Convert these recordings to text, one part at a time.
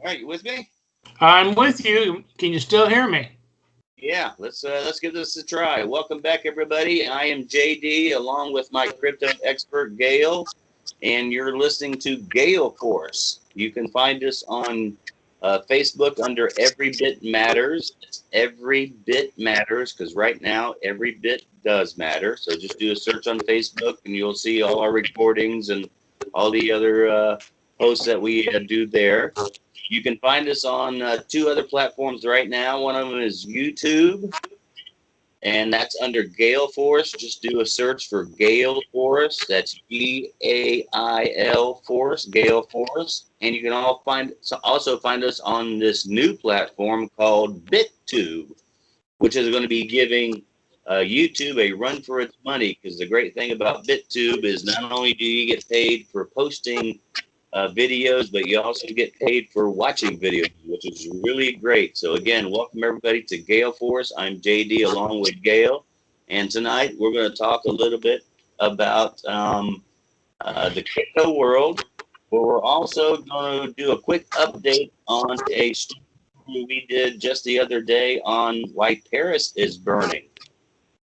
All right, you with me? I'm with you. Can you still hear me? Yeah, let's give this a try. Welcome back, everybody. I am JD, along with my crypto expert Gail, and you're listening to Gail Force. You can find us on Facebook under Every Bit Matters. It's Every Bit Matters because right now every bit does matter. So just do a search on Facebook, and you'll see all our recordings and all the other posts that we do there. You can find us on two other platforms right now. One of them is YouTube, and that's under Gale Force. Just do a search for Gale Force. That's Gail Force, Gale Force. And you can also find us on this new platform called BitTube, which is going to be giving YouTube a run for its money. Because the great thing about BitTube is not only do you get paid for posting videos, but you also get paid for watching videos, which is really great. So again, welcome everybody to Gale Force. I'm JD along with Gail, and tonight we're going to talk a little bit about the crypto world, but we're also going to do a quick update on a story we did just the other day on why Paris is burning.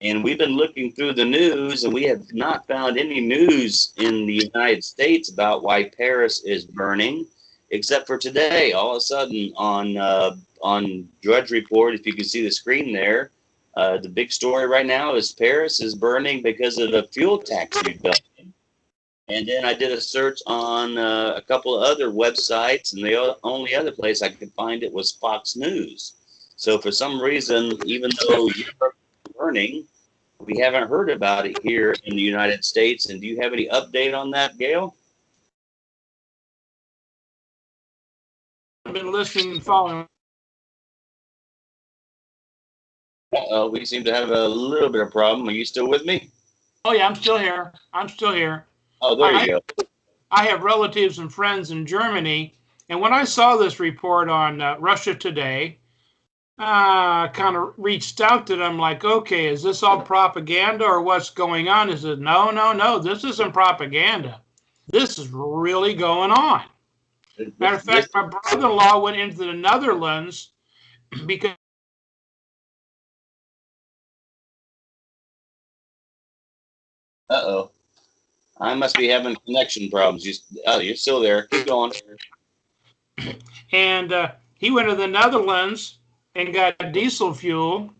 And we've been looking through the news, and we have not found any news in the United States about why Paris is burning, except for today. All of a sudden, on Drudge Report, if you can see the screen there, the big story right now is Paris is burning because of the fuel tax reduction. And then I did a search on a couple of other websites, and the only other place I could find it was Fox News. So for some reason, even though Europe is burning, we haven't heard about it here in the United States. And do you have any update on that, Gail? I've been listening and following. We seem to have a little bit of problem. Are you still with me? Oh, yeah, I'm still here. Oh, there you go. I have relatives and friends in Germany. And when I saw this report on Russia Today, kind of reached out to them like, okay, is this all propaganda or what's going on? He said, no, this isn't propaganda. This is really going on. Matter of fact, my brother-in-law went into the Netherlands because Uh-oh. I must be having connection problems. You're still there. Keep going. And he went to the Netherlands and got diesel fuel.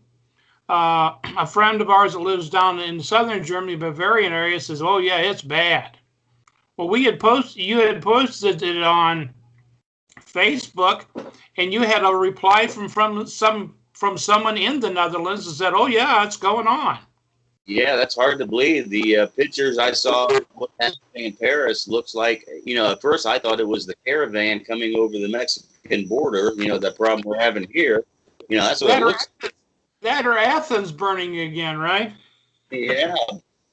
A friend of ours that lives down in southern Germany, Bavarian area, says, "Oh yeah, it's bad." Well, you had posted it on Facebook, and you had a reply from someone in the Netherlands that said, "Oh yeah, it's going on." Yeah, that's hard to believe. The pictures I saw in Paris looks like, at first I thought it was the caravan coming over the Mexican border, the problem we're having here. That's what it looks like. That or Athens burning again, right? Yeah,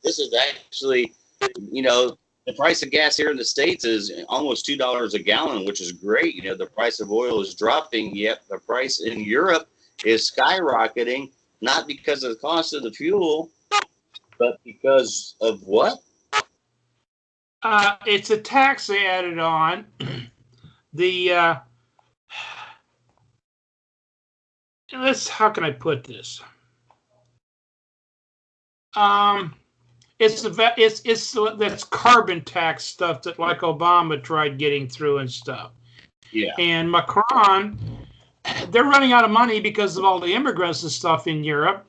this is actually, the price of gas here in the States is almost $2 a gallon, which is great. The price of oil is dropping, yet the price in Europe is skyrocketing, not because of the cost of the fuel, but because of what? It's a tax they added on. How can I put this? That's carbon tax stuff that like Obama tried getting through and stuff. Yeah. And Macron, they're running out of money because of all the immigrants and stuff in Europe.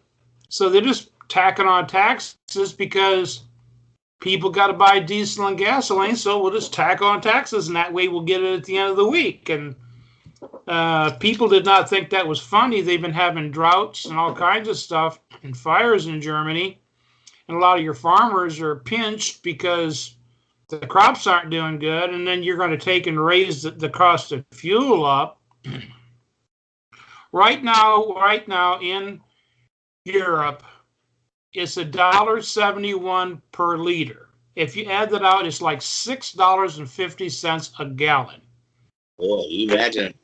So they're just tacking on taxes because people got to buy diesel and gasoline. So we'll just tack on taxes, and that way we'll get it at the end of the week. And people did not think that was funny. They've been having droughts and all kinds of stuff and fires in Germany. And a lot of your farmers are pinched because the crops aren't doing good. And then you're going to take and raise the cost of fuel up. Right now in Europe, it's $1.71 per liter. If you add that out, it's like $6.50 a gallon. Boy, you imagine.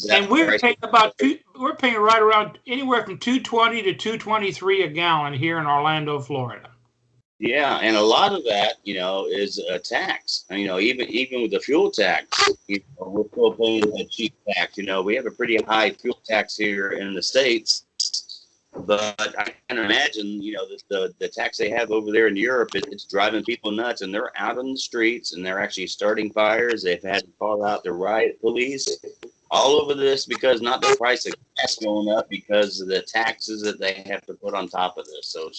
And we're paying right around anywhere from $2.20 to $2.23 a gallon here in Orlando, Florida. Yeah, and a lot of that, is a tax. And, even with the fuel tax, we're still paying a cheap tax. We have a pretty high fuel tax here in the States, but I can imagine, the tax they have over there in Europe, it's driving people nuts, and they're out on the streets, and they're actually starting fires. They've had to call out the riot police all over this because not the price of gas going up, because of the taxes that they have to put on top of this. So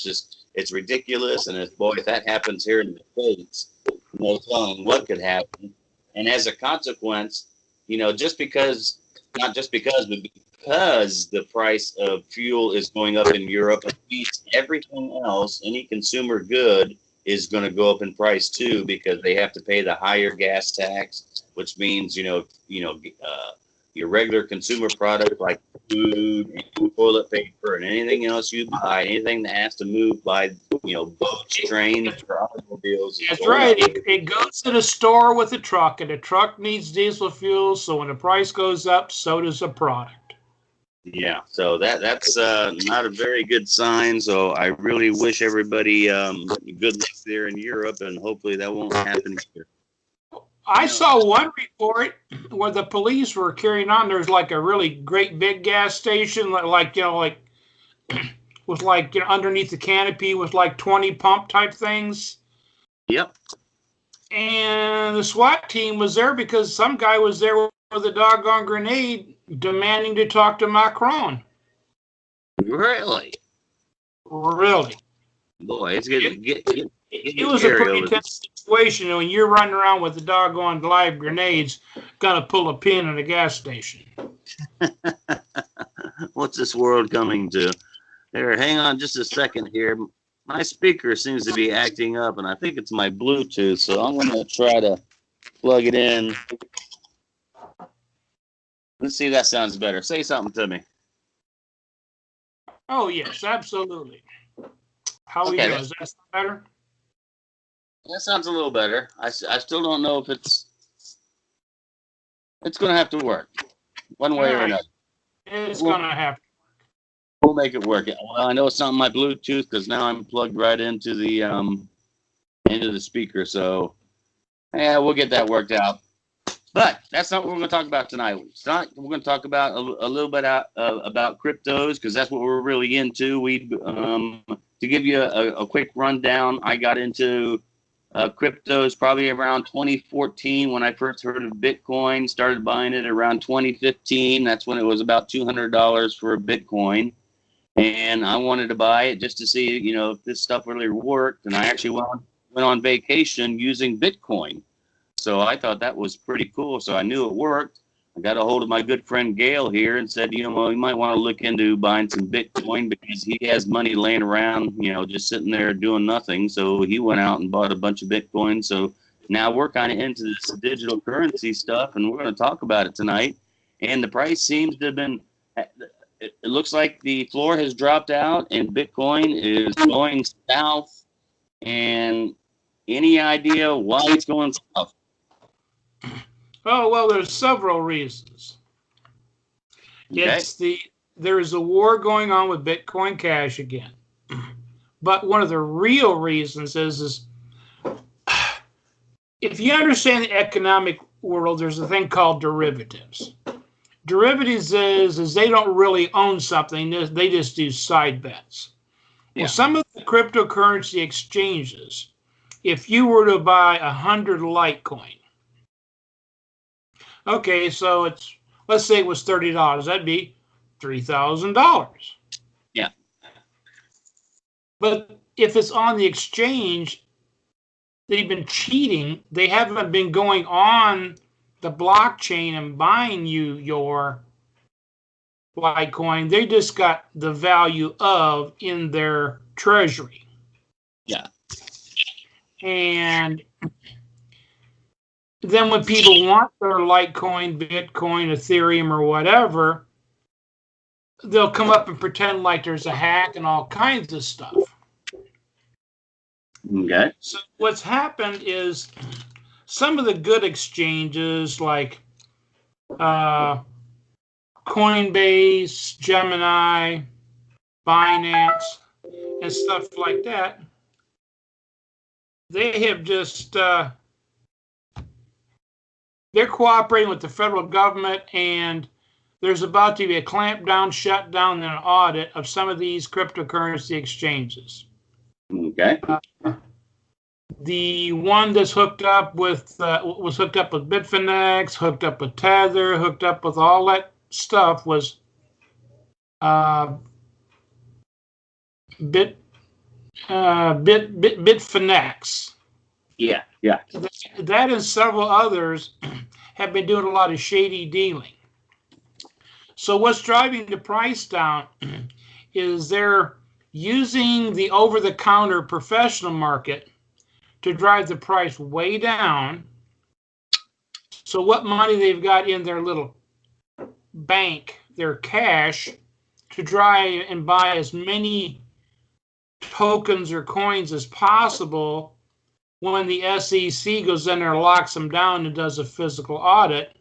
it's ridiculous. And if that happens here in the States, no telling what could happen. And as a consequence, just because, not just because, but because the price of fuel is going up in Europe, it means everything else, any consumer good, is going to go up in price too, because they have to pay the higher gas tax, which means, your regular consumer product like food and toilet paper and anything else you buy, anything that has to move by, boats, trains, or automobiles. That's right. It goes to the store with a truck, and the truck needs diesel fuel. So when the price goes up, so does the product. Yeah, so that's not a very good sign. So I really wish everybody good luck there in Europe, and hopefully that won't happen here. I saw one report where the police were carrying on. There's like a really great big gas station, like with like underneath the canopy with like 20 pump type things. Yep. And the SWAT team was there because some guy was there with a doggone grenade demanding to talk to Macron. Really? Really? Boy, it's getting it was a pretty tense situation when you're running around with the doggone live grenades, gonna pull a pin at a gas station. What's this world coming to? There, hang on just a second here. My speaker seems to be acting up, and I think it's my Bluetooth, so I'm going to try to plug it in. Let's see if that sounds better. Say something to me. Oh, yes, absolutely. How are you doing? Does that sound better? That sounds a little better. I still don't know if it's going to have to work one way or another. It's going to have to. We'll make it work. Well, I know it's not my Bluetooth because now I'm plugged right into the speaker. So, yeah, we'll get that worked out. But that's not what we're going to talk about tonight. We're going to talk about a little bit about cryptos, because that's what we're really into. To give you a quick rundown, I got into cryptos probably around 2014 when I first heard of Bitcoin. Started buying it around 2015. That's when it was about $200 for a Bitcoin. And I wanted to buy it just to see, if this stuff really worked. And I actually went on vacation using Bitcoin. So I thought that was pretty cool. So I knew it worked. I got a hold of my good friend Gail here and said, you might want to look into buying some Bitcoin because he has money laying around, just sitting there doing nothing. So he went out and bought a bunch of Bitcoin. So now we're kind of into this digital currency stuff, and we're going to talk about it tonight. And the price seems to have been, it looks like the floor has dropped out and Bitcoin is going south. And any idea why it's going south? Oh, well, there's several reasons. Okay. There is a war going on with Bitcoin Cash again. But one of the real reasons is if you understand the economic world, there's a thing called derivatives. Derivatives is they don't really own something. They just do side bets. Yeah. Well, some of the cryptocurrency exchanges, if you were to buy 100 Litecoin, okay, so let's say it was $30. That'd be $3,000. Yeah. But if it's on the exchange, they've been cheating. They haven't been going on the blockchain and buying you your Litecoin. They just got the value of in their treasury. Yeah. And then when people want their Litecoin, Bitcoin, Ethereum, or whatever, they'll come up and pretend like there's a hack and all kinds of stuff. Okay. So what's happened is some of the good exchanges like Coinbase, Gemini, Binance, and stuff like that, they have just they're cooperating with the federal government, and there's about to be a clampdown, shutdown, and an audit of some of these cryptocurrency exchanges. Okay. The one that's hooked up with was hooked up with Bitfinex, hooked up with Tether, hooked up with all that stuff was Bitfinex. Yeah. That and several others have been doing a lot of shady dealing. So what's driving the price down is they're using the over-the-counter professional market to drive the price way down. So what money they've got in their little bank, their cash, to try and buy as many tokens or coins as possible, when the SEC goes in there and locks them down and does a physical audit,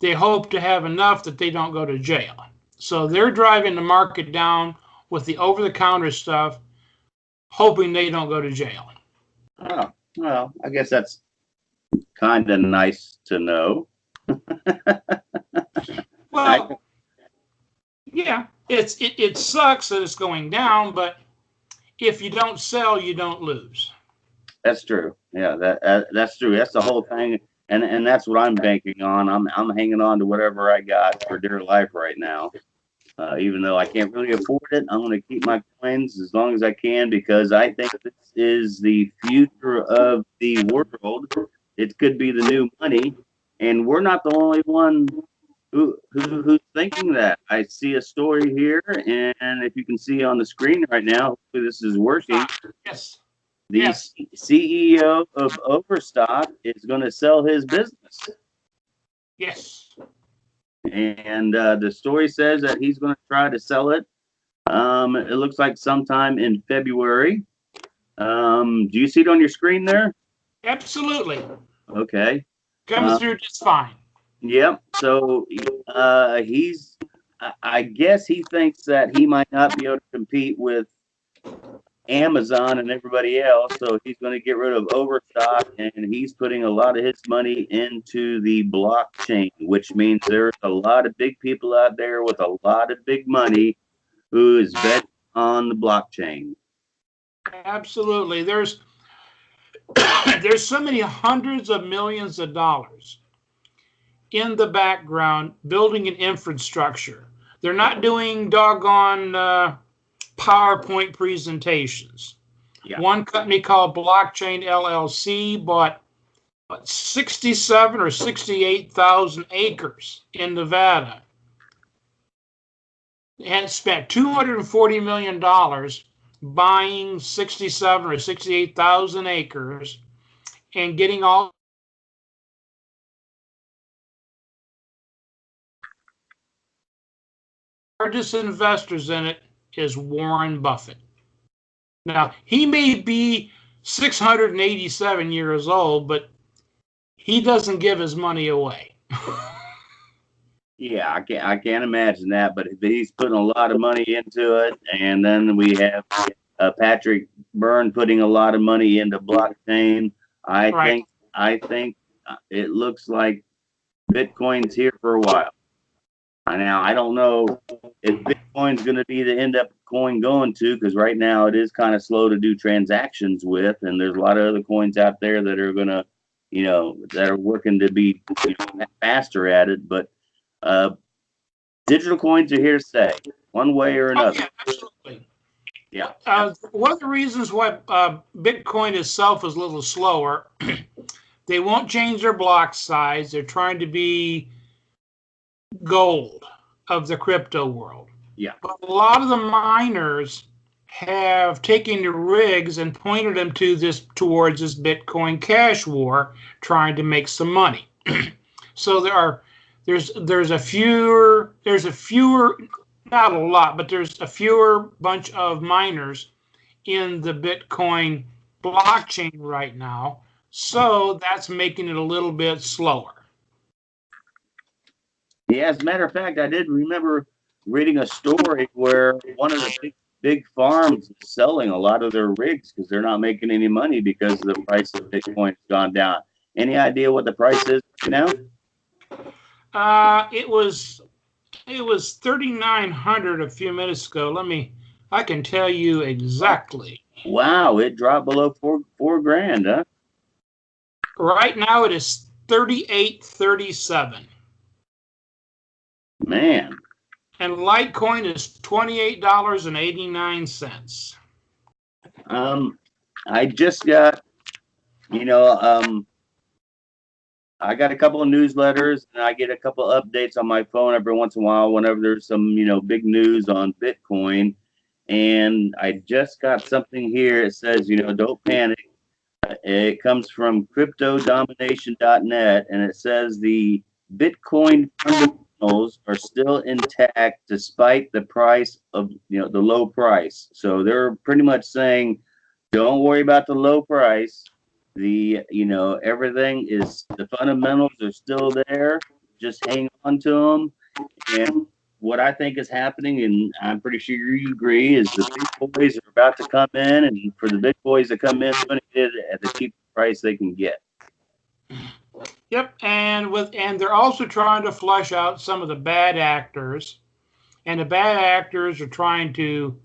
they hope to have enough that they don't go to jail. So they're driving the market down with the over-the-counter stuff, hoping they don't go to jail. Oh, well, I guess that's kind of nice to know. Well, yeah, it sucks that it's going down, but if you don't sell, you don't lose. That's true. Yeah, that's true. That's the whole thing, and that's what I'm banking on. I'm hanging on to whatever I got for dear life right now. Even though I can't really afford it, I'm going to keep my coins as long as I can, because I think this is the future of the world. It could be the new money, and we're not the only one who's thinking that. I see a story here, and if you can see on the screen right now, hopefully this is working. Yes. The Yes. CEO of Overstock is going to sell his business. Yes. And the story says that he's going to try to sell it. It looks like sometime in February. Do you see it on your screen there? Absolutely. Okay. Comes through just fine. Yep. So I guess he thinks that he might not be able to compete with Amazon and everybody else, so he's going to get rid of Overstock, and he's putting a lot of his money into the blockchain, which means there's a lot of big people out there with a lot of big money who is betting on the blockchain. Absolutely. There's so many hundreds of millions of dollars in the background building an infrastructure. They're not doing doggone PowerPoint presentations. Yeah. One company called Blockchain LLC bought 67 or 68,000 acres in Nevada and spent $240 million buying 67 or 68,000 acres and getting all largest investors in it is Warren Buffett. Now, he may be 687 years old, but he doesn't give his money away. Yeah, I can't imagine that, but he's putting a lot of money into it, and then we have Patrick Byrne putting a lot of money into blockchain. I think it looks like Bitcoin's here for a while. Now, I don't know if Bitcoin's going to be the end up coin going to, because right now it is kind of slow to do transactions with, and there's a lot of other coins out there that are going to, that are working to be faster at it. But digital coins are here to stay, one way or another. Oh, yeah, absolutely. Yeah. One of the reasons why Bitcoin itself is a little slower, they won't change their block size. They're trying to be gold of the crypto world. Yeah. But a lot of the miners have taken the rigs and pointed them towards this Bitcoin cash war, trying to make some money. So there's a fewer, not a lot, but there's a fewer bunch of miners in the Bitcoin blockchain right now. So that's making it a little bit slower. Yeah, as a matter of fact, I did remember reading a story where one of the big big farms selling a lot of their rigs because they're not making any money because the price of Bitcoin has gone down. Any idea what the price is right now? It was 3,900 a few minutes ago. I can tell you exactly. Wow, it dropped below four grand, huh? Right now it is 38.37. Man. And Litecoin is $28.89. I just got, you know, I got a couple of newsletters and I get a couple of updates on my phone every once in a while whenever there's some, big news on Bitcoin. And I just got something here. It says, don't panic. It comes from cryptodomination.net, and it says the Bitcoin fundamentals are still intact despite the price of, the low price. So they're pretty much saying, don't worry about the low price. Everything is, the fundamentals are still there. Just hang on to them. And what I think is happening, and I'm pretty sure you agree, is the big boys are about to come in, and for the big boys to come in, they're going to get it at the cheapest price they can get. Yep, and they're also trying to flush out some of the bad actors, and the bad actors are trying to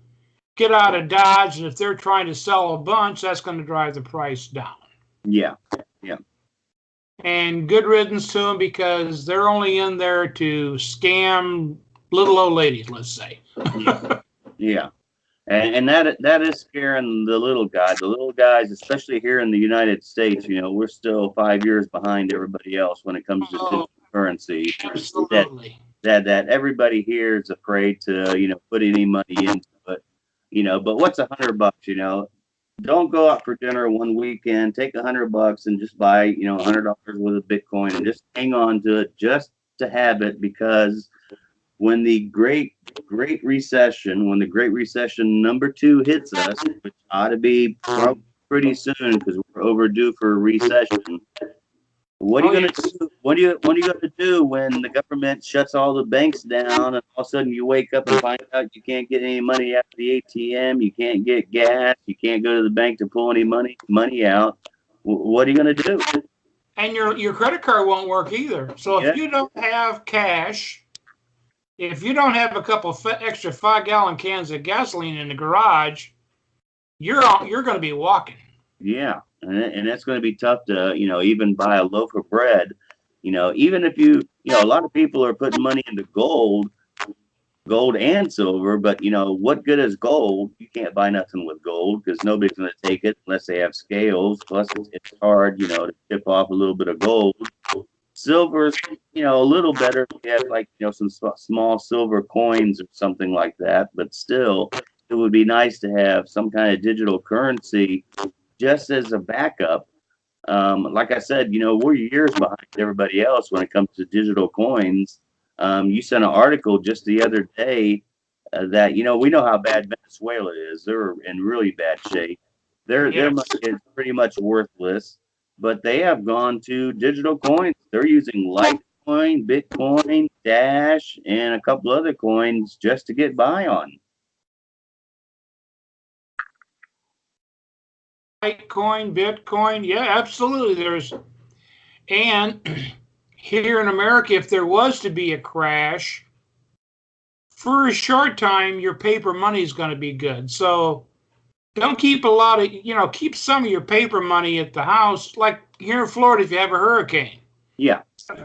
get out of Dodge, and if they're trying to sell a bunch, that's going to drive the price down. Yeah. And good riddance to them because they're only in there to scam little old ladies, let's say. Yeah. And that is scaring the little guy. The little guys, especially here in the United States, we're still 5 years behind everybody else when it comes to digital currency. Absolutely. That everybody here is afraid to, put any money into it. But what's $100? Don't go out for dinner one weekend, take $100 and just buy, $100 worth of Bitcoin and just hang on to it just to have it, because when the Great Recession, when the Great Recession number 2 hits us, which ought to be pretty soon because we're overdue for a recession. What are you going to do? What are you going to do when the government shuts all the banks down and all of a sudden you wake up and find out you can't get any money out of the ATM, you can't get gas, you can't go to the bank to pull any money out? What are you going to do? And your credit card won't work either. So if you don't have cash, if you don't have a couple of extra 5-gallon cans of gasoline in the garage, you're going to be walking. Yeah. And it's going to be tough to, even buy a loaf of bread. Even if a lot of people are putting money into gold and silver, but what good is gold? You can't buy nothing with gold because nobody's going to take it unless they have scales. Plus, it's hard, to chip off a little bit of gold. Silver's, a little better if you have some small silver coins or something like that. But still, it would be nice to have some kind of digital currency just as a backup. Like I said, we're years behind everybody else when it comes to digital coins. You sent an article just the other day that, we know how bad Venezuela is. They're in really bad shape. Their money is pretty much worthless, but they have gone to digital coins. They're using Litecoin, Bitcoin, Dash, and a couple other coins just to get by on. Litecoin, Bitcoin, yeah, absolutely. And here in America, if there was to be a crash, for a short time, your paper money is going to be good. So don't keep a lot of, keep some of your paper money at the house. Like here in Florida, if you have a hurricane. Yeah.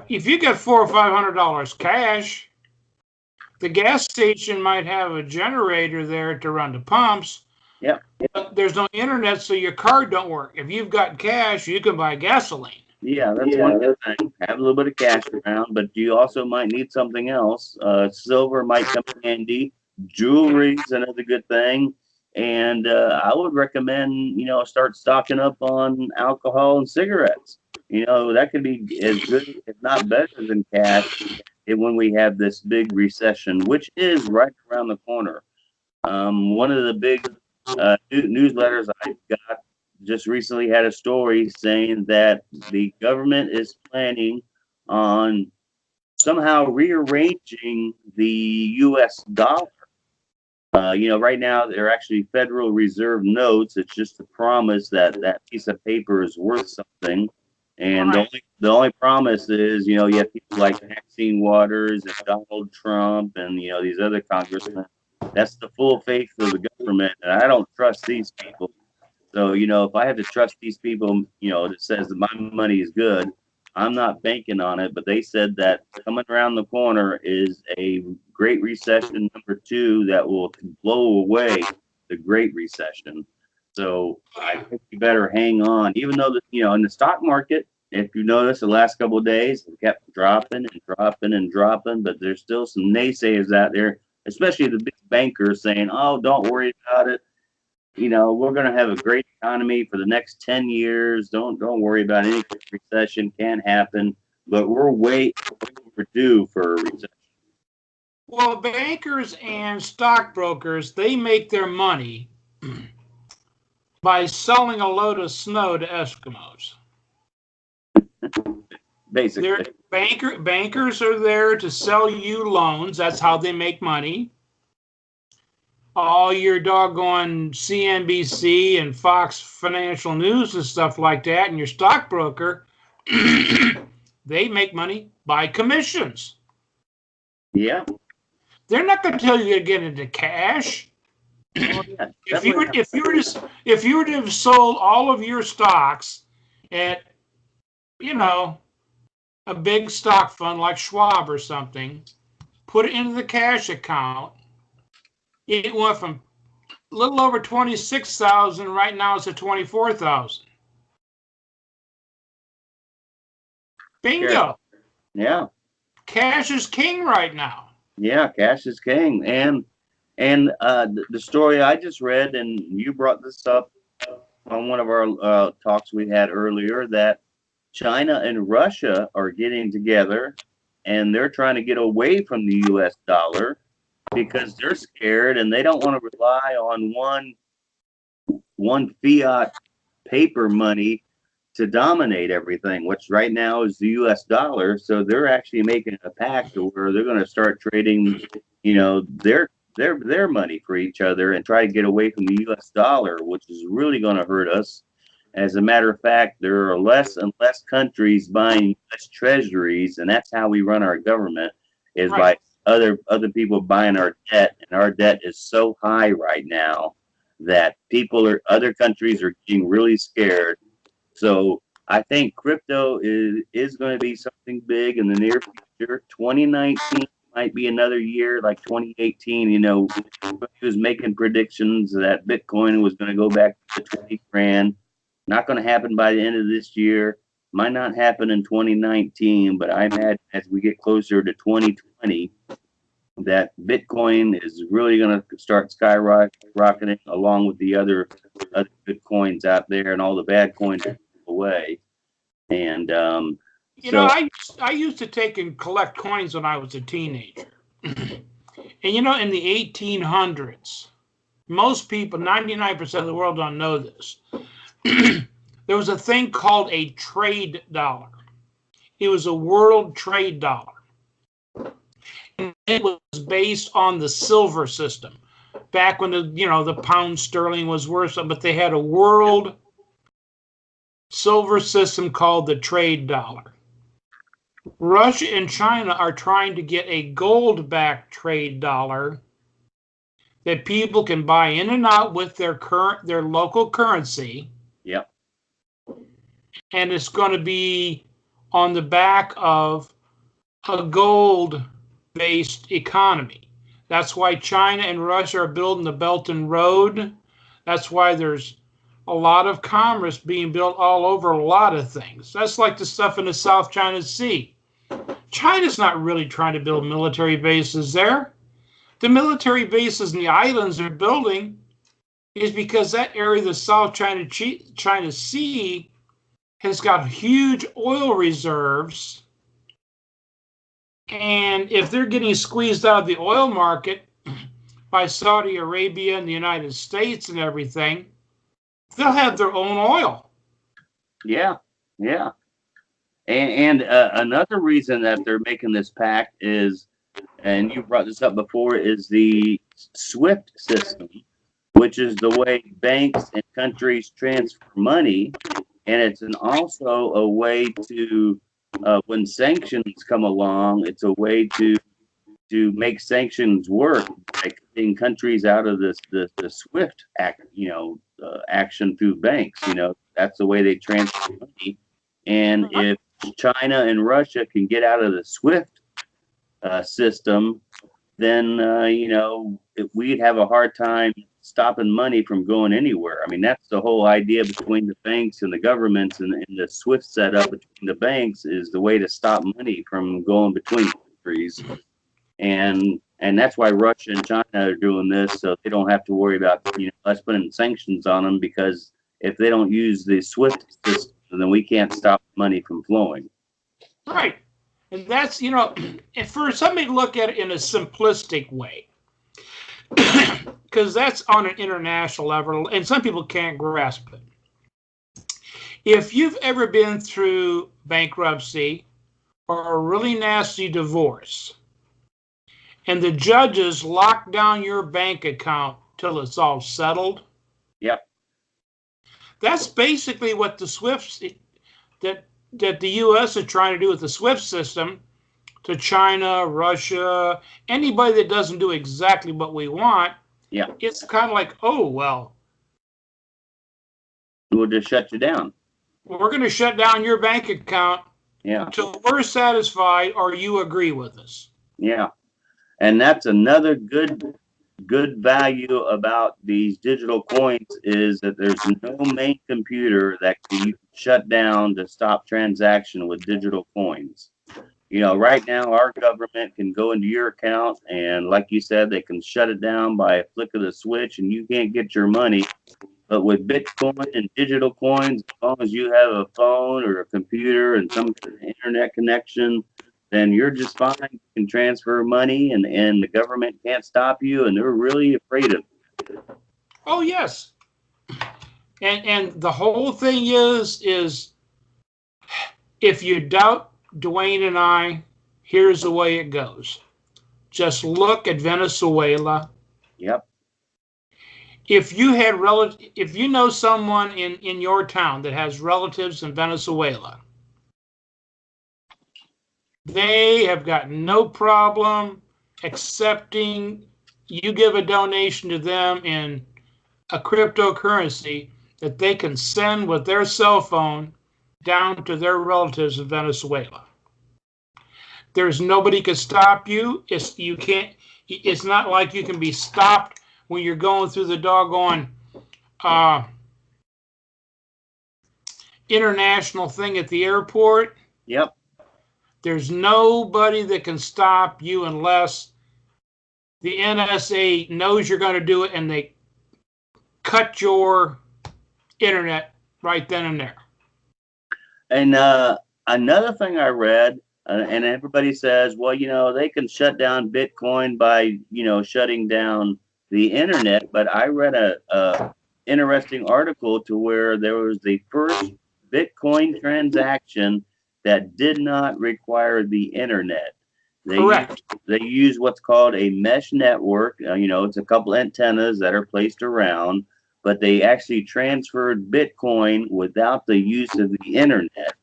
If you got $400 or $500 cash, the gas station might have a generator there to run the pumps. Yeah. But there's no internet, so your card don't work. If you've got cash, you can buy gasoline. Yeah, that's one good thing. Have a little bit of cash around, but you also might need something else. Silver might come in handy. Jewelry is another good thing. And I would recommend, start stocking up on alcohol and cigarettes. That could be as good, if not better than cash when we have this big recession, which is right around the corner. One of the big newsletters I got just recently had a story saying that the government is planning on somehow rearranging the U.S. dollar Right now they're actually Federal Reserve notes. It's just a promise that that piece of paper is worth something. And Right. the only promise is, you have people like Maxine Waters and Donald Trump and, these other congressmen. That's the full faith of the government. And I don't trust these people. So, if I have to trust these people, that says that my money is good, I'm not banking on it. But they said that coming around the corner is a Great Recession #2 that will blow away the Great Recession. So I think you better hang on, even though in the stock market, if you notice the last couple of days, it kept dropping and dropping and dropping, but there's still some naysayers out there, especially the big bankers saying, "Oh, don't worry about it. We're going to have a great economy for the next 10 years. Don't worry about any recession. Can't happen." But we're way overdue for a recession. Well, bankers and stockbrokers, they make their money by selling a load of snow to Eskimos. Basically. Bankers are there to sell you loans. That's how they make money. All your doggone CNBC and Fox Financial News and stuff like that, and your stockbroker, they make money by commissions. Yeah. They're not going to tell you to get into cash. Oh, yeah. If you were to have sold all of your stocks at, a big stock fund like Schwab or something, put it into the cash account, it went from a little over 26,000. Right now it's at 24,000. Bingo. Sure. Yeah. Cash is king right now. Yeah, cash is king. And the story I just read, and you brought this up on one of our talks we had earlier, that China and Russia are getting together and they're trying to get away from the US dollar because they're scared and they don't want to rely on one fiat paper money to dominate everything, which right now is the US dollar. So they're actually making a pact where they're going to start trading, their money for each other and try to get away from the US dollar, which is really going to hurt us. As a matter of fact, there are less and less countries buying US treasuries, and that's how we run our government, is by other people buying our debt, and our debt is so high right now that other countries are getting really scared. So I think crypto is going to be something big in the near future. 2019 might be another year like 2018. He was making predictions that Bitcoin was going to go back to 20 grand. Not going to happen by the end of this year. Might not happen in 2019, but I imagine as we get closer to 2020, that Bitcoin is really going to start skyrocketing along with the other good coins out there, and all the bad coins away. And I used to take and collect coins when I was a teenager. And in the 1800s, most people, 99% of the world don't know this. There was a thing called a trade dollar. It was a world trade dollar. And it was based on the silver system. Back when the pound sterling was worth something, but they had a world silver system called the trade dollar. Russia and China are trying to get a gold-backed trade dollar that people can buy in and out with their local currency. Yep. And it's going to be on the back of a gold-based economy. That's why China and Russia are building the Belt and Road. That's why there's a lot of commerce being built all over a lot of things. That's like the stuff in the South China Sea. China's not really trying to build military bases there. The military bases in the islands they're building is because that area of the South China Sea has got huge oil reserves. And if they're getting squeezed out of the oil market by Saudi Arabia and the United States and everything, they'll have their own oil. Yeah, yeah. And another reason that they're making this pact is and you brought this up before, is the SWIFT system, which is the way banks and countries transfer money, and it's also a way to, when sanctions come along, it's a way to make sanctions work by cutting countries out of the SWIFT act, action through banks. That's the way they transfer money. And if China and Russia can get out of the SWIFT system, then we'd have a hard time stopping money from going anywhere. I mean, that's the whole idea between the banks and the governments, and the SWIFT setup between the banks is the way to stop money from going between countries. And that's why Russia and China are doing this, so they don't have to worry about us putting sanctions on them, because if they don't use the SWIFT system, then we can't stop money from flowing. Right. And that's, for somebody to look at it in a simplistic way, because that's on an international level, and some people can't grasp it. If you've ever been through bankruptcy or a really nasty divorce, and the judges lock down your bank account till it's all settled. Yep. That's basically what the SWIFT, that the U.S. is trying to do with the SWIFT system to China, Russia, anybody that doesn't do exactly what we want. Yeah. It's kind of like, oh, well, we'll just shut you down. We're going to shut down your bank account until we're satisfied or you agree with us. Yeah. And that's another good value about these digital coins, is that there's no main computer that you can shut down to stop transaction with digital coins. Right now our government can go into your account, and like you said, they can shut it down by a flick of the switch and you can't get your money. But with Bitcoin and digital coins, as long as you have a phone or a computer and some kind of internet connection, then you're just fine. You can transfer money, and the government can't stop you, and they're really afraid of it. Oh, yes. And the whole thing is if you doubt Dwayne and I, here's the way it goes. Just look at Venezuela. Yep. If you know someone in your town that has relatives in Venezuela, they have got no problem accepting you give a donation to them in a cryptocurrency that they can send with their cell phone down to their relatives in Venezuela. There's nobody can stop you. It's not like you can be stopped when you're going through the doggone international thing at the airport. Yep. There's nobody that can stop you unless the NSA knows you're going to do it and they cut your internet right then and there. And another thing I read, and everybody says, well, they can shut down Bitcoin by, shutting down the internet. But I read a interesting article to where there was the first Bitcoin transaction that did not require the internet. Correct. They use what's called a mesh network. It's a couple antennas that are placed around, but they actually transferred Bitcoin without the use of the internet.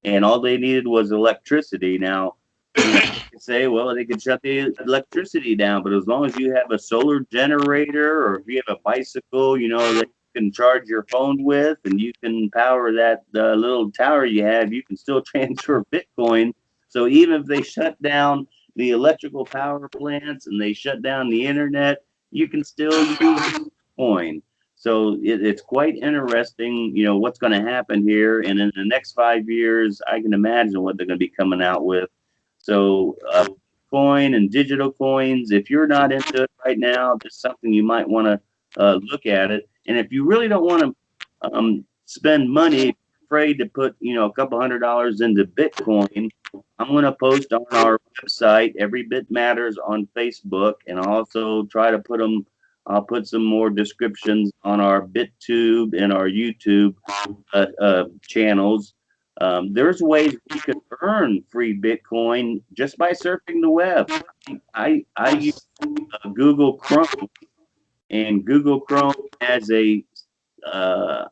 And all they needed was electricity. Now, you could say, well, they could shut the electricity down, but as long as you have a solar generator, or if you have a bicycle, that you can charge your phone with, and you can power that little tower you have, you can still transfer Bitcoin. So even if they shut down the electrical power plants and they shut down the internet, you can still use Bitcoin. So it's quite interesting, what's going to happen here. And in the next 5 years, I can imagine what they're going to be coming out with. So coin and digital coins, if you're not into it right now, it's something you might want to look at it. And if you really don't want to spend money, afraid to put, a couple $100 into Bitcoin, I'm going to post on our website, Every Bit Matters, on Facebook, and also try to I'll put some more descriptions on our BitTube and our YouTube channels There's ways we can earn free Bitcoin just by surfing the web. I use Google Chrome, and Google Chrome has uh,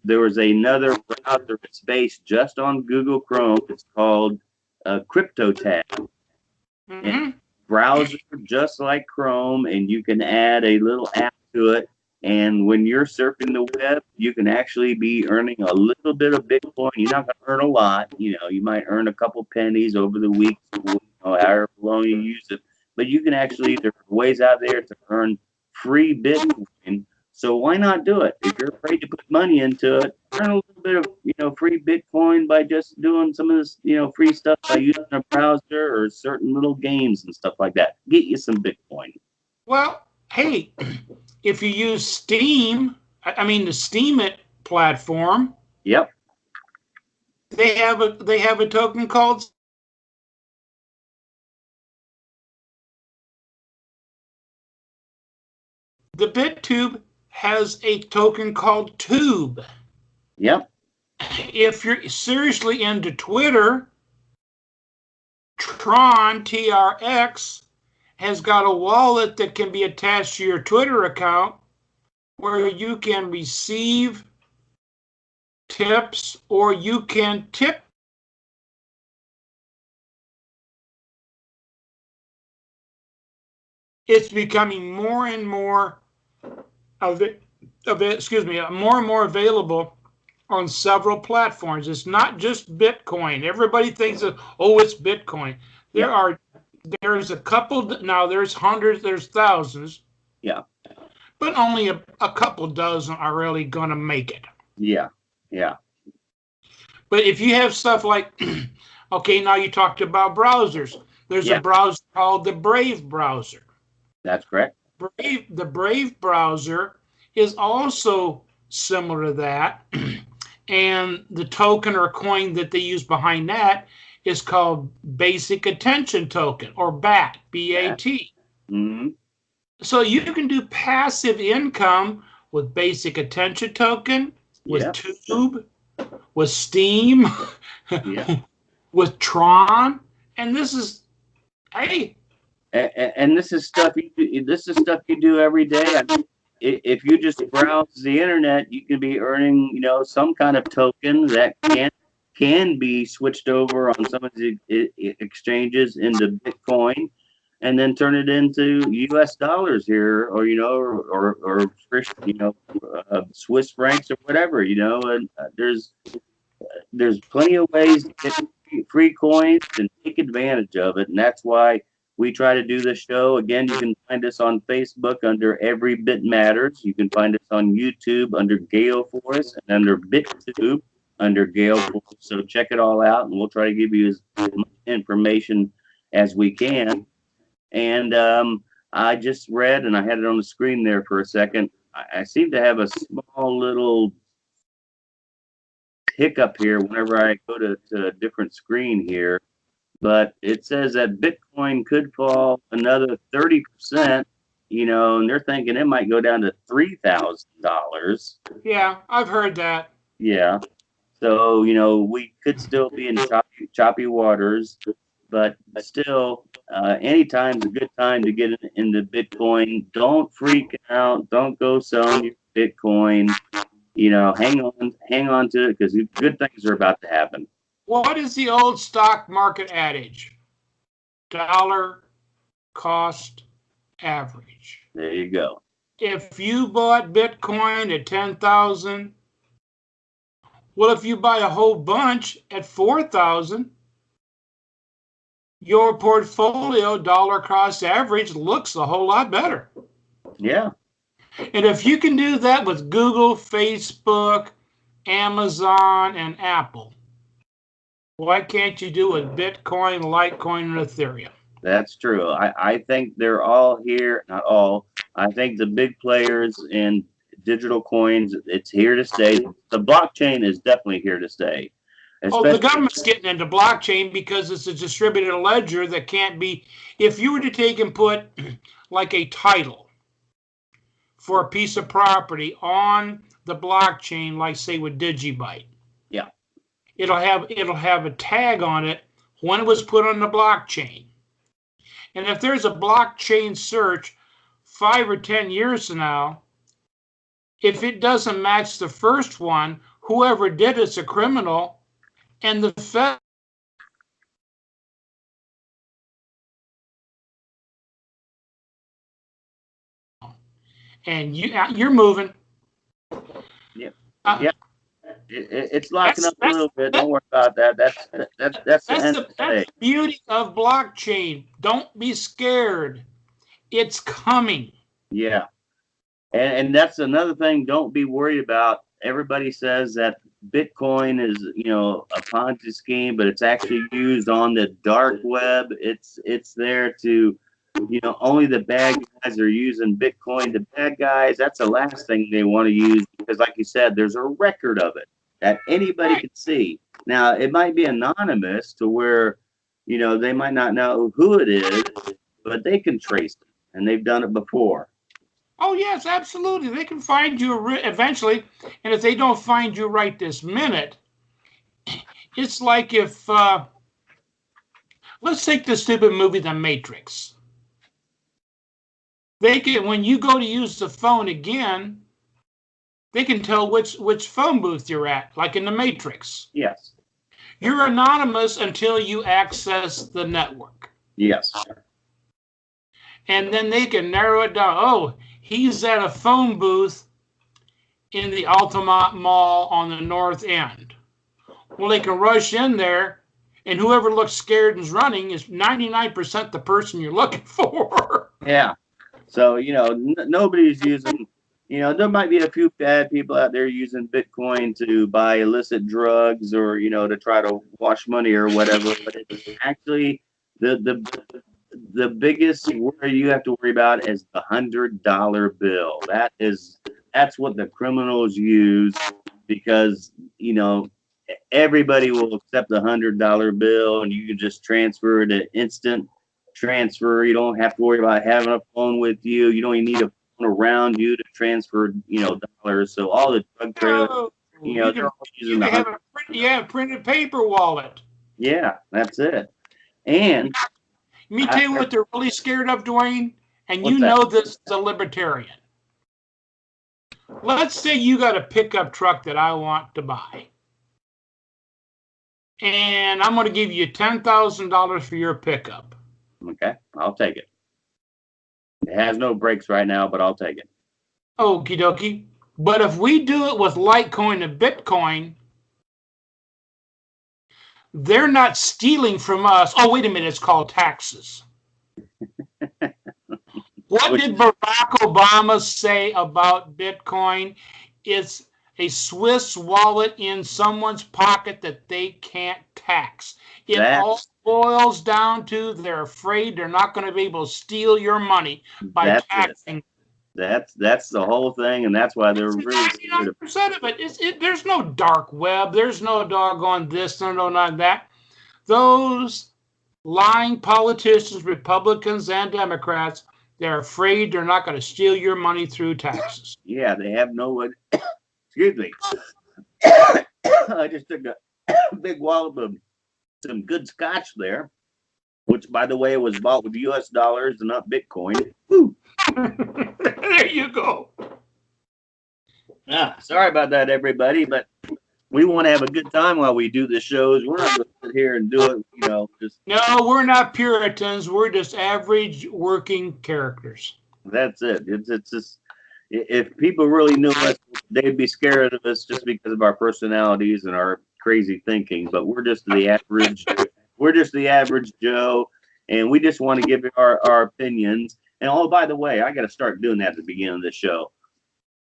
there was another browser that's based just on Google Chrome. It's called CryptoTab. And Mm-hmm. browser just like Chrome, and you can add a little app to it. And when you're surfing the web, you can actually be earning a little bit of Bitcoin. You're not going to earn a lot. You might earn a couple pennies over the week, however long you use it. But you can actually, there are ways out there to earn free Bitcoin. So why not do it? If you're afraid to put money into it, earn a little bit of free Bitcoin by just doing some of this free stuff by using a browser or certain little games and stuff like that. Get you some Bitcoin. Well, hey, if you use Steam, I mean the Steam It platform. Yep. They have a token called the BitTube has a token called Tube. Yep. If you're seriously into Twitter, Tron TRX has got a wallet that can be attached to your Twitter account where you can receive tips or you can tip. It's becoming more and more more and more available on several platforms. It's not just Bitcoin. Everybody thinks that, oh, it's Bitcoin. There's a couple, now there's hundreds, there's thousands. Yeah. But only a couple dozen are really going to make it. Yeah. Yeah. But if you have stuff like, okay, now you talked about browsers. There's a browser called the Brave browser. That's correct. The Brave browser is also similar to that. And the token or coin that they use behind that is called Basic Attention Token, or BAT, B-A-T. Mm-hmm. So you can do passive income with Basic Attention Token, with Tube, with Steam, with Tron, and this is, hey. And this is stuff you do every day. I mean, if you just browse the internet, you can be earning, some kind of token that can be switched over on some of the exchanges into Bitcoin, and then turn it into U.S. dollars here, or Swiss francs or whatever, And there's plenty of ways to get free coins and take advantage of it, and that's why we try to do this show. Again, you can find us on Facebook under Every Bit Matters. You can find us on YouTube under Gail Force and under BitTube under Gail Force. So check it all out, and we'll try to give you as much information as we can. And I just read, and I had it on the screen there for a second. I seem to have a small little hiccup here whenever I go to a different screen here. But it says that Bitcoin could fall another 30%, and they're thinking it might go down to $3,000. Yeah, I've heard that. Yeah. So, we could still be in choppy waters, but still, anytime's a good time to get into Bitcoin. Don't freak out. Don't go selling your Bitcoin. Hang on to it, because good things are about to happen. What is the old stock market adage? Dollar cost average. There you go. If you bought Bitcoin at 10,000, well, if you buy a whole bunch at 4,000, your portfolio dollar cost average looks a whole lot better. Yeah. And if you can do that with Google, Facebook, Amazon, and Apple, why can't you do it with Bitcoin, Litecoin, and Ethereum? That's true. I think they're all here. Not all. I think the big players in digital coins, it's here to stay. The blockchain is definitely here to stay. The government's getting into blockchain because it's a distributed ledger that can't be, if you were to take and put like a title for a piece of property on the blockchain, like say with Digibyte. Yeah. it'll have a tag on it when it was put on the blockchain. And if there's a blockchain search 5 or 10 years from now, if it doesn't match the first one, whoever did it's a criminal, and the Fed and you're moving. Yeah. Yeah. It's locking up a little bit. Don't worry about that. That's the beauty of blockchain. Don't be scared. It's coming. Yeah. And that's another thing. Don't be worried about. Everybody says that Bitcoin is, a Ponzi scheme, but it's actually used on the dark web. It's there to, only the bad guys are using Bitcoin. The bad guys, that's the last thing they want to use because, like you said, there's a record of it that anybody can see. Now, it might be anonymous to where, they might not know who it is, but they can trace it, and they've done it before. Oh, yes, absolutely. They can find you eventually, and if they don't find you right this minute, it's like if, let's take the stupid movie The Matrix. They can, when you go to use the phone again, they can tell which phone booth you're at, like in The Matrix. Yes. You're anonymous until you access the network. Yes. And then they can narrow it down. Oh, he's at a phone booth in the Altamont Mall on the north end. Well, they can rush in there, and whoever looks scared and is running is 99% the person you're looking for. Yeah. So, nobody's using, there might be a few bad people out there using Bitcoin to buy illicit drugs or, to try to wash money or whatever. But it's actually the biggest worry you have to worry about is the $100 bill. That's what the criminals use because, everybody will accept the $100 bill and you can just transfer it at instant transfer. You don't have to worry about having a phone with you. You don't even need a phone around you to transfer, dollars. So all the drug trailers, they're all using the printed paper wallet. Yeah, that's it. And let me tell you what they're really scared of, Dwayne, and you know this is a libertarian. Let's say you got a pickup truck that I want to buy. And I'm going to give you $10,000 for your pickup. Okay, I'll take it. It has no brakes right now, but I'll take it. Okie dokie. But if we do it with Litecoin and Bitcoin, they're not stealing from us. Oh, wait a minute. It's called taxes. What did Barack Obama say about Bitcoin? It's a Swiss wallet in someone's pocket that they can't tax. It all boils down to they're afraid they're not going to be able to steal your money by taxing. That's the whole thing, and that's why they're really 99% of it. There's no dark web. There's no doggone this, no not that. Those lying politicians, Republicans and Democrats, they're afraid they're not going to steal your money through taxes. Yeah, they have no one. Excuse me. I just took a big wallop of some good scotch there, which, by the way, was bought with U.S. dollars and not Bitcoin. Woo. There you go. Sorry about that, everybody, but we want to have a good time while we do the shows. We're not going to sit here and do it, just. No, we're not Puritans. We're just average working characters. That's it. It's just, if people really knew us, they'd be scared of us just because of our personalities and our crazy thinking. But we're just the average. We're just the average Joe, and we just want to give our opinions. And oh, by the way, I got to start doing that at the beginning of the show.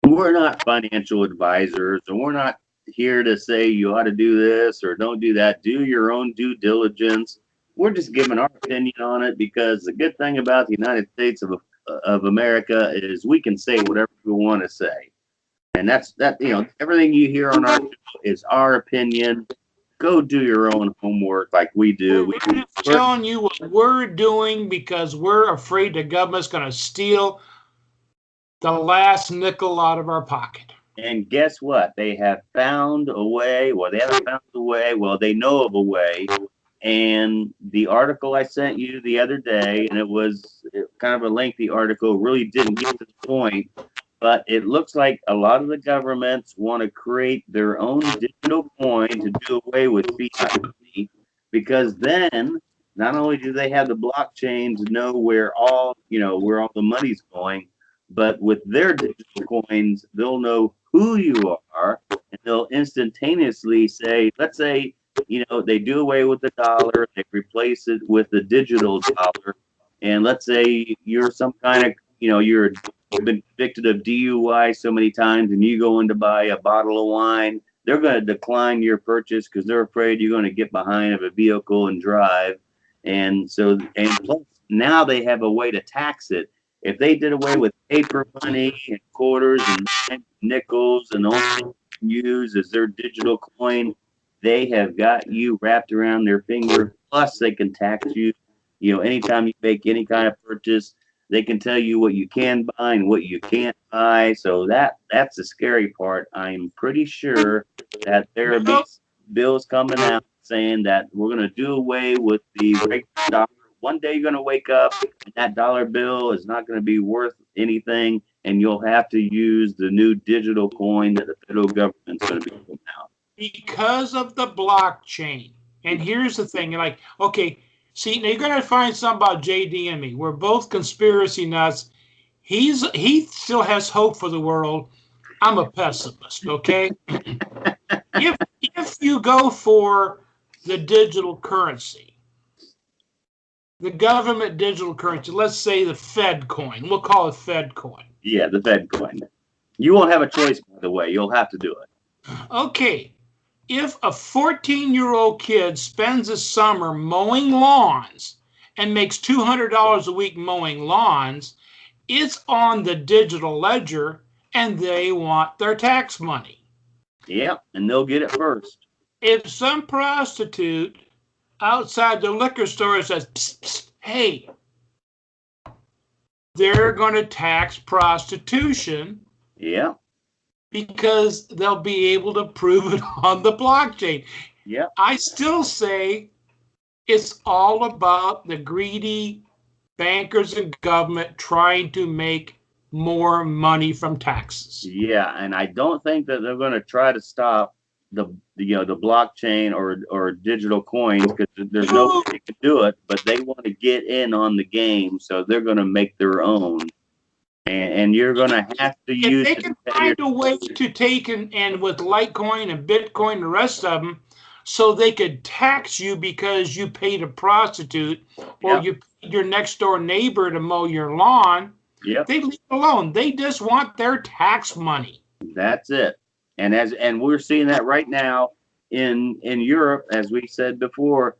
We're not financial advisors, and we're not here to say you ought to do this or don't do that. Do your own due diligence. We're just giving our opinion on it because the good thing about the United States of America is we can say whatever we want to say. And that's everything you hear on our show is our opinion. Go do your own homework like we do. We're telling you what we're doing because we're afraid the government's going to steal the last nickel out of our pocket. And guess what? They have found a way. Well, they haven't found a way. Well, they know of a way. And the article I sent you the other day, and it was kind of a lengthy article, really didn't get to the point. But it looks like a lot of the governments want to create their own digital coin to do away with fiat money, because then not only do they have the blockchain to know where all the money's going, but with their digital coins, they'll know who you are, and they'll instantaneously say, let's say, they do away with the dollar, they replace it with the digital dollar, and let's say you're some kind of, you're been convicted of DUI so many times, and you go in to buy a bottle of wine, they're going to decline your purchase because they're afraid you're going to get behind of a vehicle and drive. And so, and plus, now they have a way to tax it. If they did away with paper money and quarters and nickels and all they can use as their digital coin, they have got you wrapped around their finger. Plus, they can tax you. Anytime you make any kind of purchase, they can tell you what you can buy and what you can't buy. So that's the scary part. I'm pretty sure that there will be bills coming out saying that we're going to do away with the regular dollar. One day you're going to wake up and that dollar bill is not going to be worth anything, and you'll have to use the new digital coin that the federal government's going to be putting out. Because of the blockchain. And here's the thing, like, okay, see, now you're going to find something about JD and me. We're both conspiracy nuts. He still has hope for the world. I'm a pessimist, okay? If you go for the digital currency, the government digital currency, let's say the Fed coin. We'll call it Fed coin. Yeah, the Fed coin. You won't have a choice, by the way. You'll have to do it. Okay. If a 14-year-old kid spends a summer mowing lawns and makes $200 a week mowing lawns, it's on the digital ledger and they want their tax money. Yeah, and they'll get it first. If some prostitute outside the liquor store says, psst, psst, hey, they're going to tax prostitution. Yeah. Because they'll be able to prove it on the blockchain. Yeah. I still say it's all about the greedy bankers and government trying to make more money from taxes. Yeah, and I don't think that they're going to try to stop the blockchain or digital coins, because there's no way they can do it, but they want to get in on the game, so they're going to make their own. And you're going to have to use. If they can find a way to take and with Litecoin and Bitcoin and the rest of them, so they could tax you because you paid a prostitute or you paid your next door neighbor to mow your lawn, they leave it alone. They just want their tax money. That's it. And we're seeing that right now in Europe, as we said before,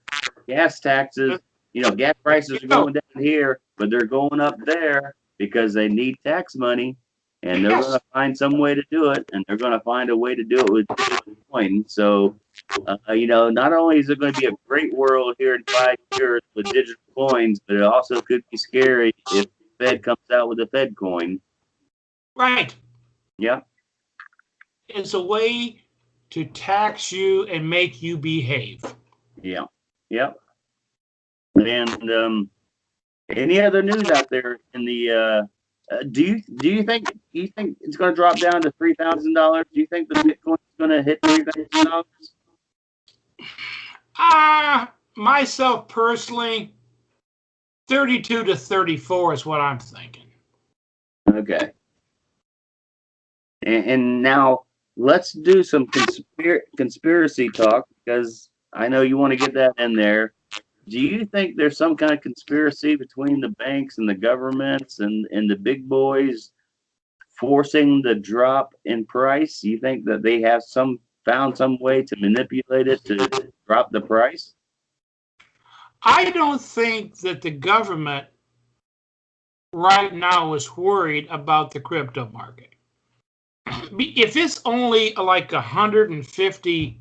gas taxes. Gas prices are going down here, but they're going up there, because they need tax money, and they're going to find some way to do it, and they're going to find a way to do it with Bitcoin. So, not only is it going to be a great world here in 5 years with digital coins, but it also could be scary if the Fed comes out with a Fed coin. Right. Yeah. It's a way to tax you and make you behave. Yeah. Yeah. And any other news out there in the? Do you think it's going to drop down to $3,000? Do you think the Bitcoin is going to hit $3,000? Myself personally, 32 to 34 is what I'm thinking. Okay. And now let's do some conspiracy talk, because I know you want to get that in there. Do you think there's some kind of conspiracy between the banks and the governments and the big boys forcing the drop in price? You think that they have found some way to manipulate it to drop the price? I don't think that the government right now is worried about the crypto market. If it's only like 150,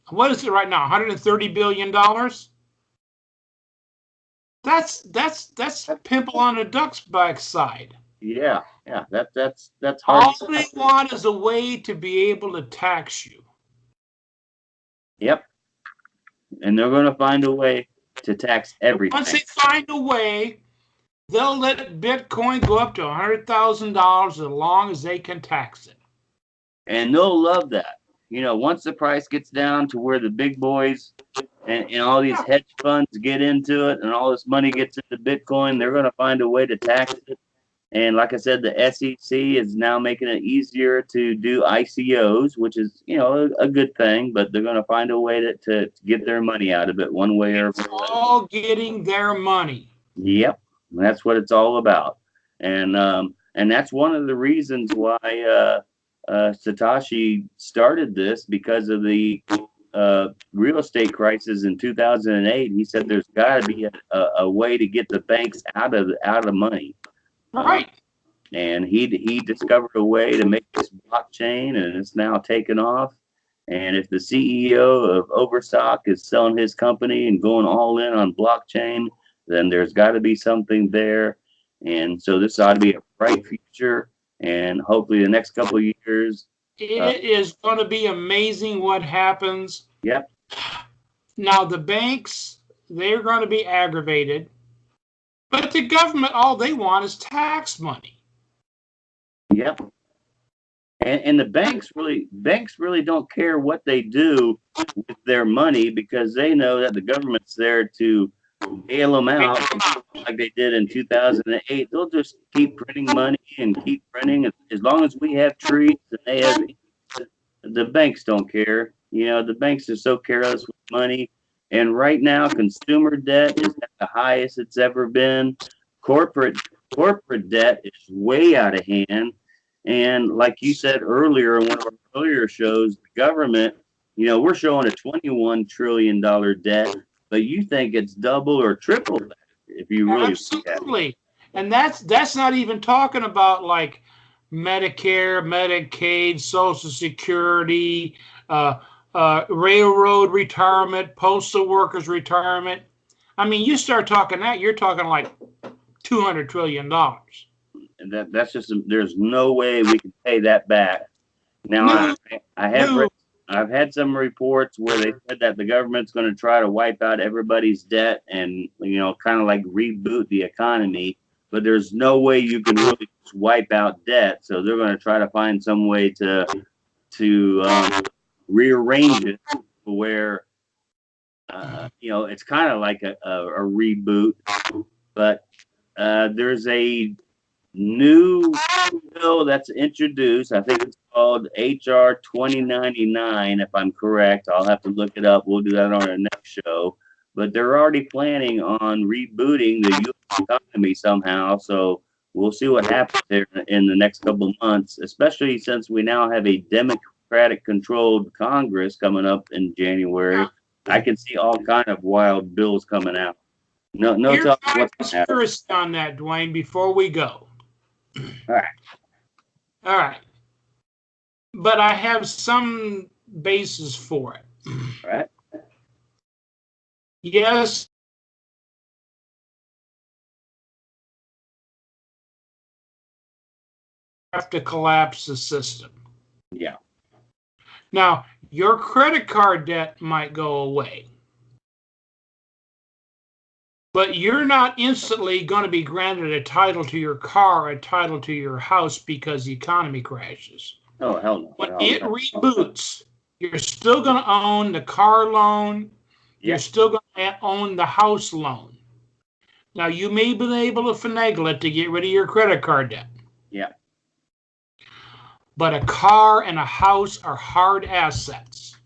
what is it right now? $130 billion. That's a pimple on a duck's backside. Yeah, yeah, that's hard. All they want is a way to be able to tax you. Yep, and they're going to find a way to tax everything. Once they find a way, they'll let Bitcoin go up to $100,000 as long as they can tax it. And they'll love that. You know, once the price gets down to where the big boys and all these hedge funds get into it and all this money gets into Bitcoin, they're going to find a way to tax it. And like I said, the SEC is now making it easier to do ICOs, which is, you know, a good thing, but they're going to find a way to get their money out of it one way or another. It's all getting their money. Yep, that's what it's all about. And that's one of the reasons why Satoshi started this, because of the real estate crisis in 2008. He said there's got to be a way to get the banks out of money. Right. And he discovered a way to make this blockchain, and it's now taken off. And if the CEO of Overstock is selling his company and going all in on blockchain, then there's got to be something there. And so this ought to be a bright future. And hopefully the next couple of years. It is going to be amazing what happens. Yep. Now, the banks, they're going to be aggravated. But the government, all they want is tax money. Yep. And the banks really don't care what they do with their money, because they know that the government's there to bail them out like they did in 2008. They'll just keep printing money and keep printing as long as we have trees and they have. The banks don't care. You know, the banks are so careless with money. And right now, consumer debt is at the highest it's ever been. Corporate debt is way out of hand. And like you said earlier in one of our earlier shows, the government, you know, we're showing a $21 trillion debt, but you think it's double or triple that if you really absolutely. And that's not even talking about like Medicare, Medicaid, Social Security, railroad retirement, postal workers retirement. I mean, you start talking that, you're talking like $200 trillion. And that's just, there's no way we can pay that back. Now, I've had some reports where they said that the government's going to try to wipe out everybody's debt and, you know, kind of like reboot the economy. But there's no way you can really just wipe out debt. So they're going to try to find some way to rearrange it where, you know, it's kind of like a reboot. But there's a new bill that's introduced. I think it's called HR 2099, if I'm correct. I'll have to look it up. We'll do that on our next show. But they're already planning on rebooting the U.S. economy somehow. So we'll see what happens there in the next couple of months, especially since we now have a Democratic-controlled Congress coming up in January. I can see all kind of wild bills coming out. No, Here's talk my conspiracy on that, Dwayne, before we go. All right. But I have some basis for it. All right. Yes. Have to collapse the system. Yeah. Now, your credit card debt might go away. But you're not instantly going to be granted a title to your car, a title to your house because the economy crashes. Oh, hell no. When it reboots, you're still going to own the car loan. You're still going to own the house loan. Now, you may have been able to finagle it to get rid of your credit card debt. Yeah. But a car and a house are hard assets.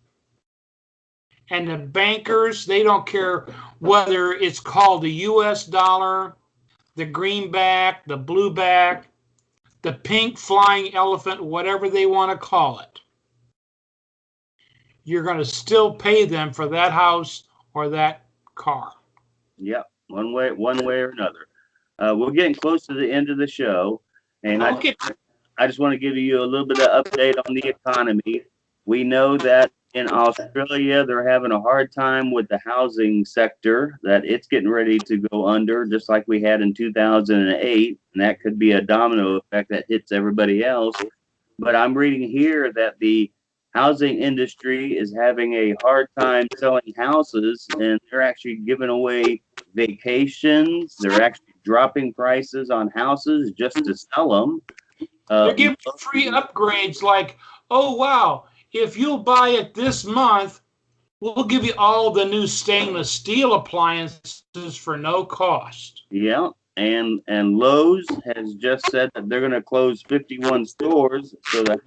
And the bankers, they don't care whether it's called the US dollar, the greenback, the blueback, the pink flying elephant, whatever they want to call it. You're going to still pay them for that house or that car. Yep, one way or another. We're getting close to the end of the show, and I just want to give you a little bit of update on the economy. We know that in Australia, they're having a hard time with the housing sector, that it's getting ready to go under, just like we had in 2008. And that could be a domino effect that hits everybody else. But I'm reading here that the housing industry is having a hard time selling houses, and they're actually giving away vacations. They're actually dropping prices on houses just to sell them. They're giving free upgrades like, oh, wow, if you'll buy it this month, we'll give you all the new stainless steel appliances for no cost. Yeah, and Lowe's has just said that they're going to close 51 stores, so the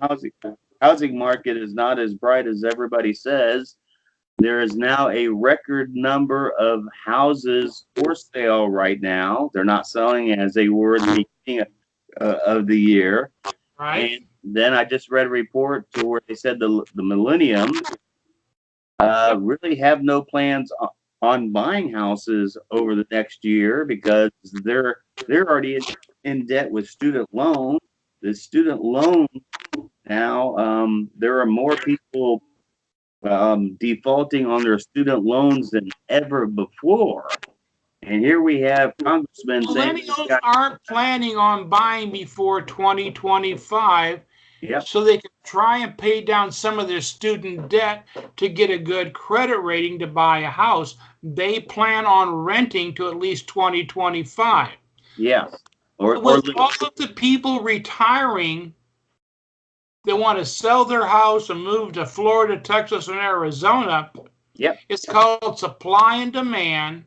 housing market is not as bright as everybody says. There is now a record number of houses for sale right now. They're not selling as they were at the beginning of the year. Right. And then I just read a report to where they said the millennium really have no plans on buying houses over the next year, because they're already in debt with student loan. The student loan now, there are more people defaulting on their student loans than ever before. And here we have congressmen saying millennials aren't planning on buying before 2025, yep, so they can try and pay down some of their student debt to get a good credit rating to buy a house. They plan on renting to at least 2025. yes. With all of the people retiring that want to sell their house and move to Florida, Texas, and Arizona, yep, it's called supply and demand.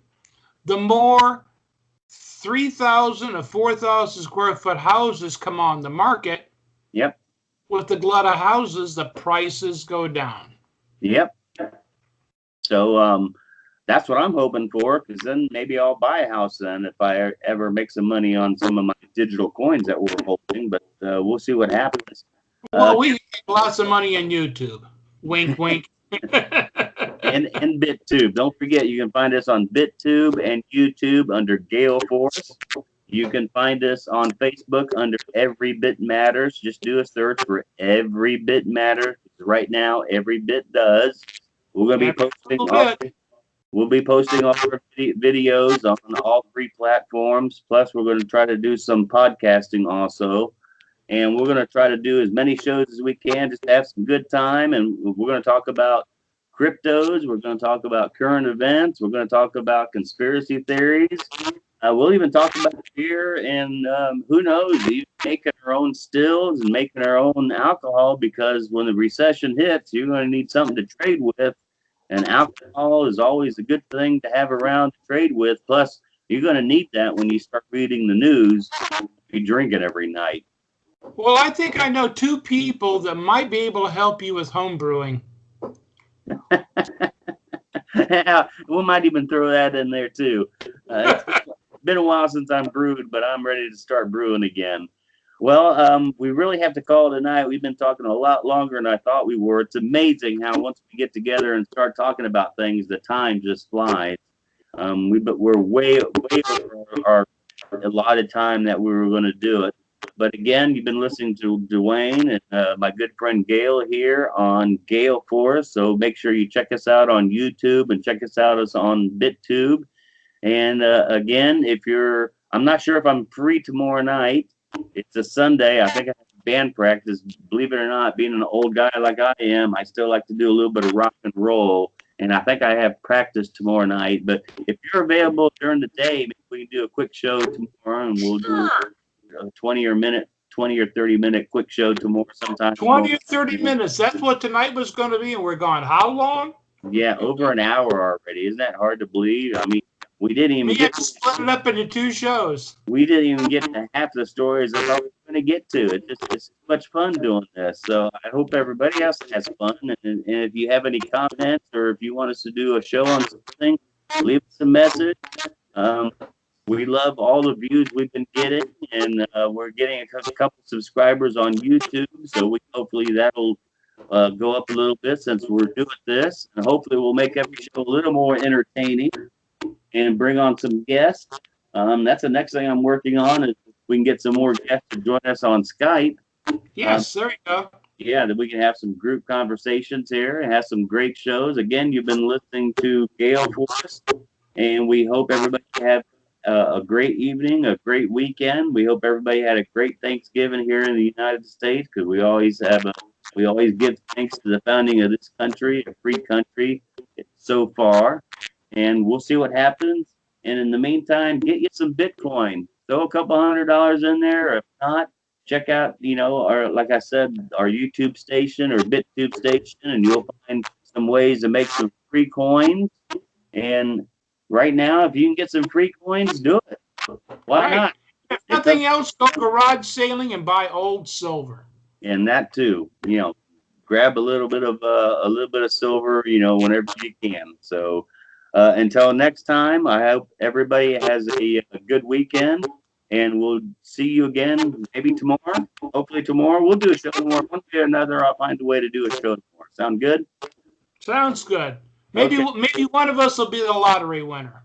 The more 3,000 or 4,000 square foot houses come on the market, yep, with the glut of houses, the prices go down. yep. So that's what I'm hoping for, because then maybe I'll buy a house then if I ever make some money on some of my digital coins that we're holding. But we'll see what happens. Well, we make lots of money on YouTube. Wink, wink. and BitTube. Don't forget, you can find us on BitTube and YouTube under Gail Force. You can find us on Facebook under Every Bit Matters. Just do a search for Every Bit Matters. Right now, Every Bit does. We're going to be posting we'll be posting all our videos on all 3 platforms. Plus, we're going to try to do some podcasting also. And we're going to try to do as many shows as we can, just have some good time. And we're going to talk about cryptos. We're going to talk about current events. We're going to talk about conspiracy theories. We'll even talk about beer and who knows, even making our own stills and making our own alcohol, because when the recession hits, you're going to need something to trade with. And alcohol is always a good thing to have around to trade with. Plus, you're going to need that when you start reading the news. You drink it every night. Well, I think I know 2 people that might be able to help you with home brewing. Yeah, we might even throw that in there too. It's been a while since I'm brewed, but I'm ready to start brewing again. Well, we really have to call it a night. We've been talking a lot longer than I thought we were. It's amazing how once we get together and start talking about things, the time just flies. We're way over our allotted time that we were going to do it. But again, you've been listening to Dwayne and my good friend Gail here on Gail Force. So make sure you check us out on YouTube and check us out on BitTube. And again, I'm not sure if I'm free tomorrow night. It's a Sunday. I think I have band practice. Believe it or not, being an old guy like I am, I still like to do a little bit of rock and roll. And I think I have practice tomorrow night. But if you're available during the day, maybe we can do a quick show tomorrow, and we'll do a 20 or 30 minute quick show tomorrow sometime. 20 or 30 minutes. That's what tonight was going to be, and we're going how long? Yeah, over an hour already. Isn't that hard to believe? I mean, we didn't even get to split it up into 2 shows. We didn't even get to half the stories that I was going to get to. It's so much fun doing this. So I hope everybody else has fun. And if you have any comments, or if you want us to do a show on something, leave us a message. We love all the views we've been getting, and we're getting a couple subscribers on YouTube. So hopefully that'll go up a little bit since we're doing this. And hopefully we'll make every show a little more entertaining and bring on some guests. That's the next thing I'm working on, is we can get some more guests to join us on Skype. Yes, there you go. Yeah, that we can have some group conversations here and have some great shows. Again, you've been listening to Gail Forrest, and we hope everybody have a great evening, a great weekend. We hope everybody had a great Thanksgiving here in the United States, because we always give thanks to the founding of this country, a free country so far, and we'll see what happens. And in the meantime, get you some Bitcoin. Throw a couple $100 in there. If not, check out, our, like I said, our YouTube station or BitTube station, and you'll find some ways to make some free coins. And right now, if you can get some free coins, do it. Why Right. not? If nothing else, go garage sailing and buy old silver. And that too, grab a little bit of silver, whenever you can. So until next time, I hope everybody has a good weekend, and we'll see you again maybe tomorrow. Hopefully tomorrow we'll do a show tomorrow. One way or another, I'll find a way to do a show tomorrow. Sound good? Sounds good. Maybe Okay. maybe one of us will be the lottery winner.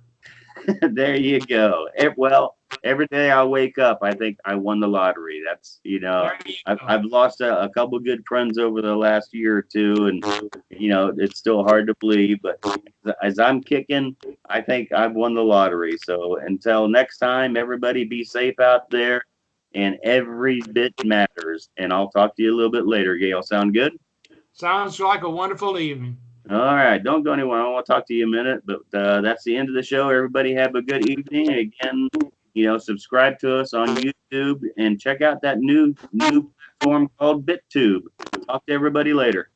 There you go. Well, every day I wake up, I think I won the lottery. That's, There you go. I've lost a couple good friends over the last year or two, and, it's still hard to believe. But as I'm kicking, I think I've won the lottery. So until next time, everybody be safe out there, and every bit matters. And I'll talk to you a little bit later, Gail. Sound good? Sounds like a wonderful evening. All right, don't go anywhere. I want to talk to you a minute, but that's the end of the show. Everybody have a good evening. And again, subscribe to us on YouTube and check out that new platform called BitTube. Talk to everybody later.